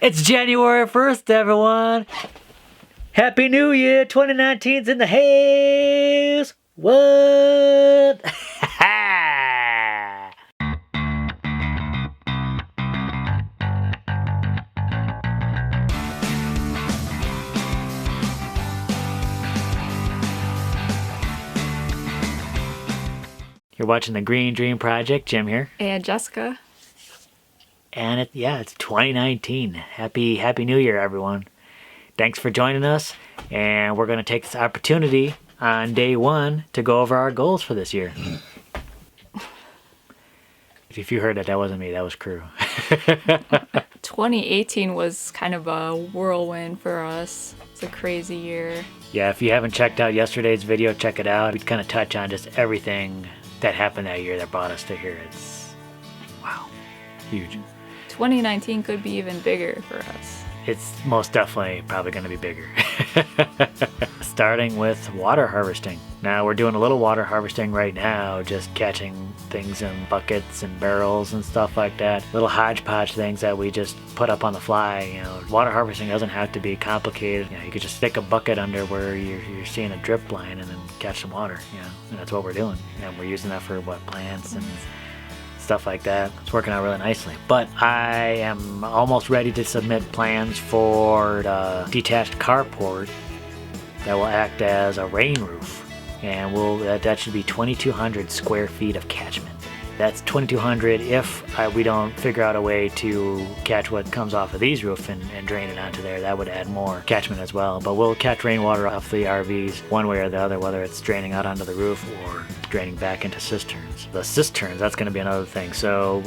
It's January 1st, everyone. Happy New Year. 2019's in the house. What? You're watching the Green Dream Project. Jim here. And Jessica. And it's 2019. Happy New Year, everyone. Thanks for joining us. And we're going to take this opportunity on day one to go over our goals for this year. If you heard that wasn't me, that was crew. 2018 was kind of a whirlwind for us. It's a crazy year. Yeah, if you haven't checked out yesterday's video, check it out. We kind of touch on just everything that happened that year that brought us to here. It's, wow, huge. 2019 could be even bigger for us. It's most definitely probably going to be bigger. Starting with water harvesting. Now we're doing a little water harvesting right now, just catching things in buckets and barrels and stuff like that. Little hodgepodge things that we just put up on the fly. You know, water harvesting doesn't have to be complicated. You know, you could just stick a bucket under where you're seeing a drip line and then catch some water. You know, and that's what we're doing. And we're using that for plants and stuff like that. It's working out really nicely. But I am almost ready to submit plans for the detached carport that will act as a rain roof. And that should be 2,200 square feet of catchment. That's 2,200 if we don't figure out a way to catch what comes off of these roofs and drain it onto there. That would add more catchment as well. But we'll catch rainwater off the RVs one way or the other, whether it's draining out onto the roof or draining back into cisterns. The cisterns, that's going to be another thing. So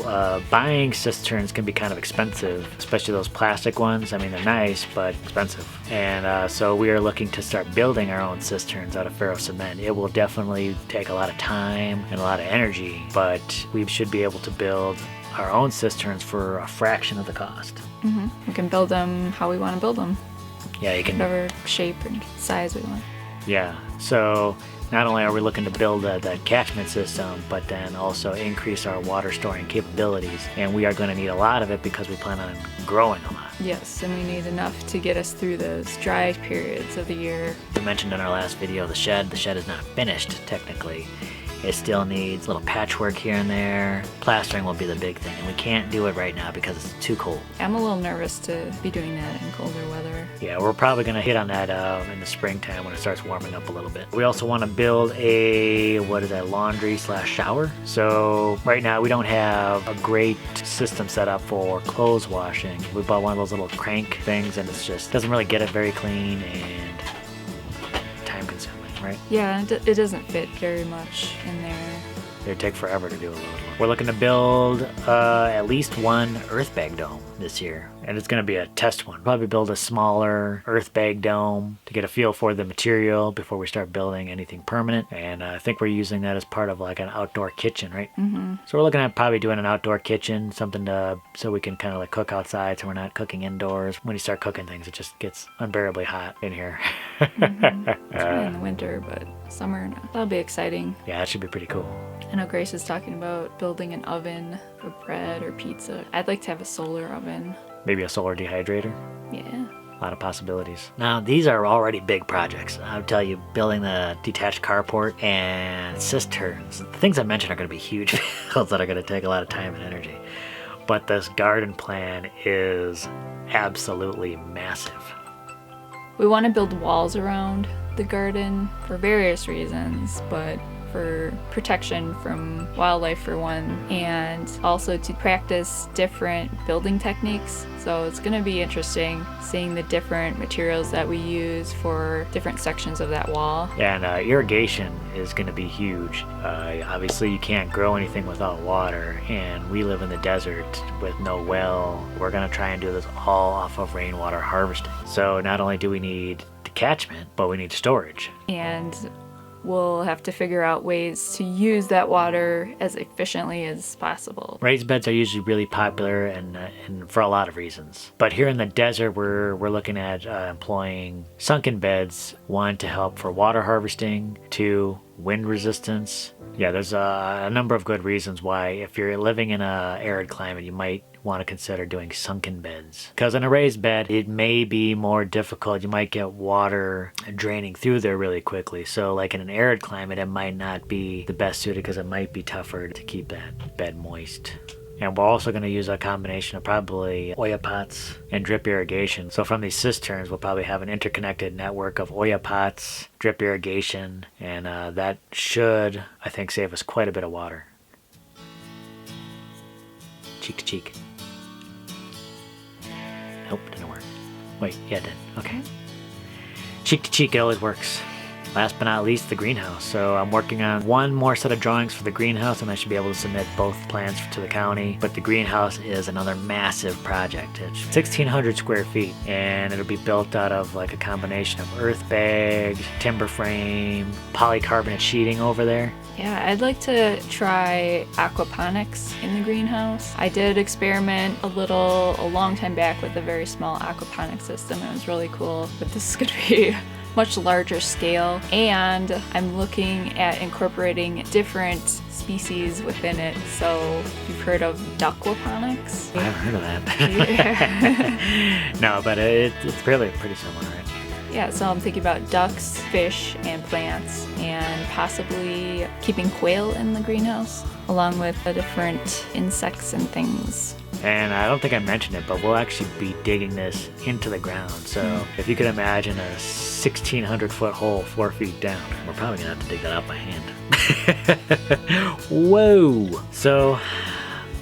buying cisterns can be kind of expensive, especially those plastic ones. I mean, they're nice, but expensive. And so we are looking to start building our own cisterns out of ferro cement. It will definitely take a lot of time and a lot of energy, but we should be able to build our own cisterns for a fraction of the cost. Mm-hmm. We can build them how we want to build them. Yeah, you can. Whatever shape and size we want. Yeah, so not only are we looking to build that catchment system, but then also increase our water storing capabilities. And we are going to need a lot of it because we plan on growing a lot. Yes, and we need enough to get us through those dry periods of the year. We mentioned in our last video the shed. The shed is not finished, technically. It still needs a little patchwork here and there. Plastering will be the big thing, and we can't do it right now because it's too cold. I'm a little nervous to be doing that in colder weather. Yeah, we're probably going to hit on that in the springtime when it starts warming up a little bit. We also want to build a, laundry/shower. So right now we don't have a great system set up for clothes washing. We bought one of those little crank things, and it's just doesn't really get it very clean and time consuming. Right? Yeah, it doesn't fit very much in there. It'd take forever to do a load. We're looking to build at least one earth bag dome this year, and it's going to be a test one. Probably build a smaller earth bag dome to get a feel for the material before we start building anything permanent. And I think we're using that as part of like an outdoor kitchen, right? Mm-hmm. So we're looking at probably doing an outdoor kitchen, something so we can kind of like cook outside, so we're not cooking indoors. When you start cooking things, it just gets unbearably hot in here. Mm-hmm. It's really in the winter, but summer, no. That'll be exciting. Yeah, that should be pretty cool. I know Grace is talking about building an oven for bread or pizza. I'd like to have a solar oven. Maybe a solar dehydrator. Yeah. A lot of possibilities. Now, these are already big projects. I'll tell you, building the detached carport and cisterns, the things I mentioned are going to be huge builds that are going to take a lot of time and energy. But this garden plan is absolutely massive. We want to build walls around the garden for various reasons, but for protection from wildlife for one, and also to practice different building techniques. So it's going to be interesting seeing the different materials that we use for different sections of that wall. And irrigation is going to be huge. Obviously you can't grow anything without water, and we live in the desert with no well. We're going to try and do this all off of rainwater harvesting. So not only do we need the catchment, but we need storage. And we'll have to figure out ways to use that water as efficiently as possible. Raised beds are usually really popular and for a lot of reasons. But here in the desert, we're looking at employing sunken beds, one, to help for water harvesting, two, wind resistance. Yeah, there's a number of good reasons why if you're living in a arid climate, you might want to consider doing sunken beds. Because in a raised bed, it may be more difficult. You might get water draining through there really quickly. So like in an arid climate, it might not be the best suited because it might be tougher to keep that bed moist. And we're also going to use a combination of probably Oya pots and drip irrigation. So from these cisterns, we'll probably have an interconnected network of Oya pots, drip irrigation, and that should, I think, save us quite a bit of water. Cheek to cheek. Nope, didn't work. Wait, yeah, it did. Okay. Cheek to cheek, it always works. Last but not least, the greenhouse. So I'm working on one more set of drawings for the greenhouse, and I should be able to submit both plans to the county. But the greenhouse is another massive project. It's 1,600 square feet, and it'll be built out of like a combination of earth bags, timber frame, polycarbonate sheeting over there. Yeah, I'd like to try aquaponics in the greenhouse. I did experiment a long time back with a very small aquaponic system. It was really cool, but this is going to be much larger scale, and I'm looking at incorporating different species within it. So you've heard of duckwaponics? I haven't heard of that. Yeah. No, but it's really pretty similar, right? Yeah, so I'm thinking about ducks, fish, and plants, and possibly keeping quail in the greenhouse, along with the different insects and things. And I don't think I mentioned it, but we'll actually be digging this into the ground. So if you could imagine a 1,600 foot hole 4 feet down, we're probably gonna have to dig that out by hand. Whoa! So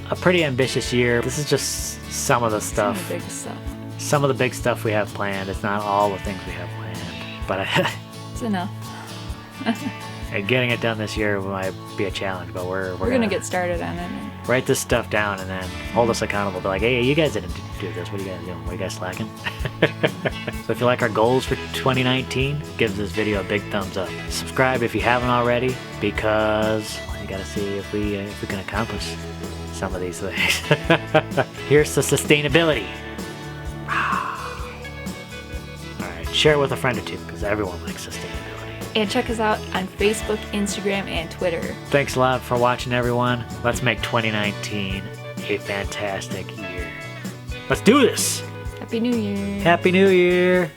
a pretty ambitious year. This is just some of the stuff. Some of the big stuff. Some of the big stuff we have planned. It's not all the things we have planned, but it's enough. And getting it done this year might be a challenge, but we're gonna get started on it. Write this stuff down and then hold us accountable. Be like, hey, you guys didn't do this. What are you guys doing? What are you guys slacking? So if you like our goals for 2019, give this video a big thumbs up. Subscribe if you haven't already, because you gotta see if we can accomplish some of these things. Here's the sustainability. Alright, share it with a friend or two, because everyone likes sustainability. And check us out on Facebook, Instagram, and Twitter. Thanks a lot for watching, everyone. Let's make 2019 a fantastic year. Let's do this! Happy New Year! Happy New Year!